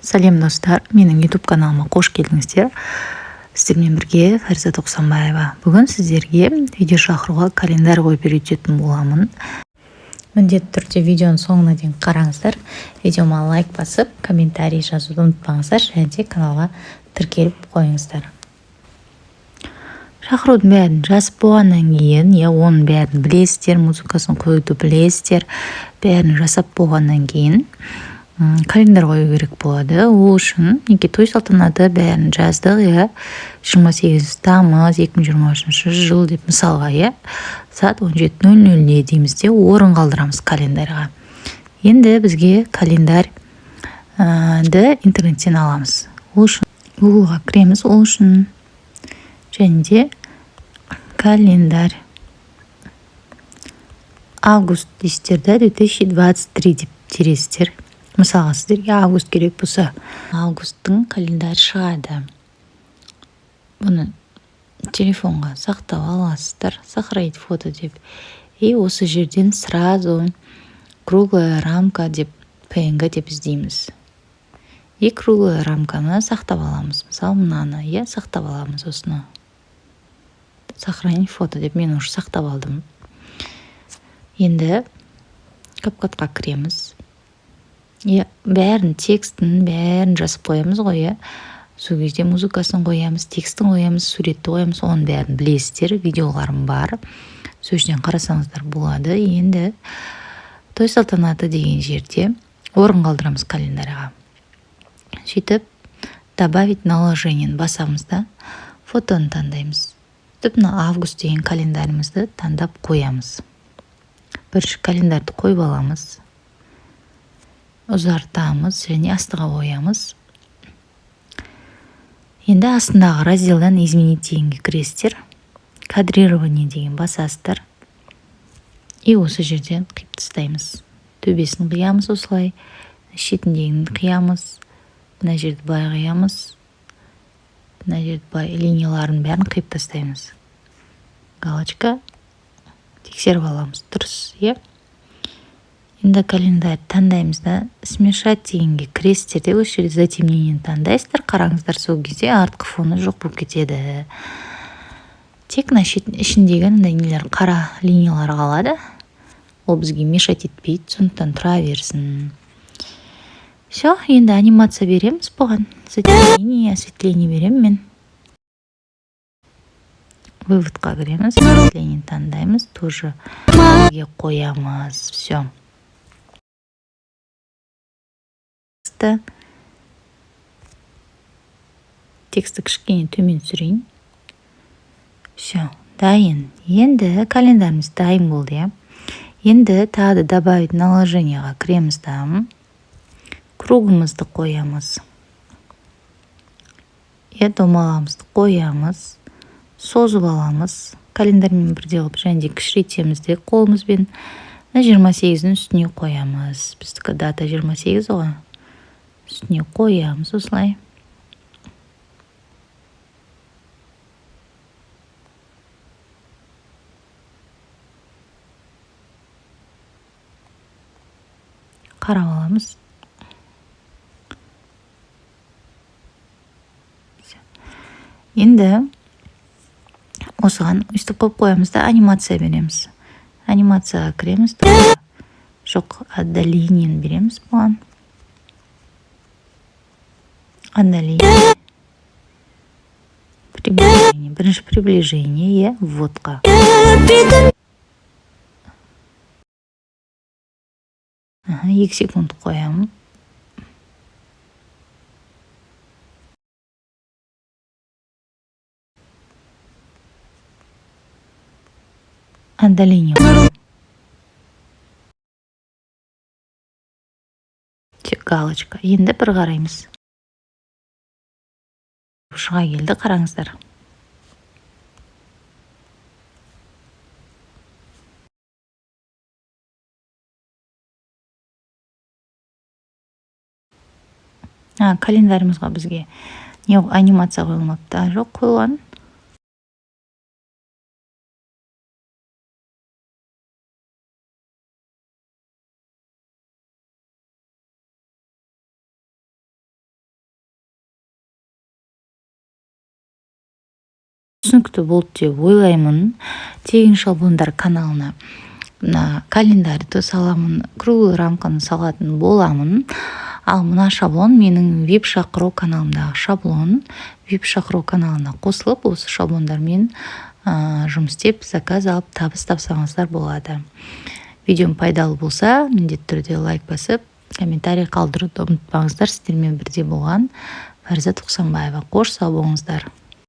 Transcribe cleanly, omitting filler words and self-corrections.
Сәлем достар, менің YouTube каналыма қош келдіңіздер. Сіздермен бірге Фариза Тоқсанбаева. Бүгін сіздерге видео шақыруға календарь қойып үйрететін боламын. Міндетті түрде видеоның соңына дейін қараңыздар. Видеома лайк басып, комментарий жазуды ұмытпаңыздар, және де каналға тіркеліп қойыңыздар. Шақырудың бәрін жазып болғаннан кейін, оның бәрін білесіздер, музыкасын қоюды білесіздер, бәрін жасап болғаннан кейін календарь қою керек болады. Ол үшін неке той салтанаты бәрін жаздық, 28 тамыз 2023 жыл деп мысалға, сағат 17:00 дейміз де орын қалдырамыз календарьға. Енді бізге календарьді интернеттен аламыз. Ол үшін Google-ға кіреміз. Ол үшін және де календарь август дейсіздер, 2023 деп тересіздер. Мысалға сіздерге август керек болса, августтың календарь шығады. Бұны телефонға сақтап аласыздар, сохранить фото деп. И осы жерден сразу круглая рамка деп, PNG деп іздейміз. И круглая рамканы сақтап аламыз. Мысалы, мынаны, сақтап аламыз осыны. Сохранить фото деп, мен уже сақтап алдым. Енді CapCut'қа кіреміз. Бәрін, текстін бәрін жазып қоямыз ғой, сол кезде музыкасын қоямыз, текстін қоямыз, суретті қоямыз, оның бәрін білесіздер, видеоларым бар. Сол жерден қарасаңыздар болады. Енді той салтанаты деген жерде орын қалдырамыз календарьға. Сөйтіп, добавить наложениені басамыз да, фотоны таңдаймыз. Мына август деген календарьімізді таңдап қоямыз. Бірінші календарьді қойып аламыз. Ұзартамыз және астыға қоямыз. Енді астындағы разделдан изменить дегенге кіресіздер. Кадрирование деген басасыздар. И осы жерден қиып тастаймыз. Төбесін қиямыз осылай. Шетіндегін қиямыз. Мына жерді былай қиямыз. Мына жерді былай линияларын бәрін қиып тастаймыз. Галочка. Тексеріп аламыз. Дұрыс, Енді календарь таңдаймыз да, смешать дегенге кіресіздер де, осы жерде затемнениені таңдайсыздар. Қараңыздар, сол кезде артқы фоны жоқ болып кетеді. Тек ішіндегі нелер, қара линиялар қалады. Ол бізге мешать етпейді, сондықтан тұра берсін. Все, енді анимация береміз бұған. Затемнение, осветление берем мен. Выводқа кіреміз, осветление таңдаймыз, тоже қоямыз. Все. Тексті кішкене төмен түсірейін. Все, дайын. Енді календарьіміз дайын болды, Енді тағы добавить наложениеға кіреміз да. Кругымызды қоямыз. Домаламызды қоямыз. Созып аламыз. Календарьмен бірде қылып, және де кішірейтеміз де қолымызбен. 28-дің үстіне қоямыз. Біздікі дата 28 ғой. Үстіне қоямыз осылай. Қарап аламыз. Енді осыған үстіп қойып қоямыз да, анимация береміз. Анимацияға кіреміз. Жоқ, отдалениені береміз бұған. Отдаление. Приближение. Бірінші приближение, вводқа. 2 секунд қоямын. Отдаление. Галочка. Енді бір қараймыз. Шыға келді, қараңыздар. Календарьімізға бізге анимация қойылмапты. Жоқ, қойылған. түсінікті болды деп ойлаймын. Тегін шаблондар каналына мына календарьды саламын, круглый рамканы салатын боламын. Ал мына шаблон менің вип шақыру каналымдағы шаблон. Вип шақыру каналына қосылып, осы шаблондармен жұмыс істеп, заказ алып, табыс тапсаңыздар болады. Видеом пайдалы болса, міндетті түрде лайк басып, комментарий қалдыруды ұмытпаңыздар. Сіздермен бірге болған Фаризат Құсанбаева. Қош сау болыңыздар.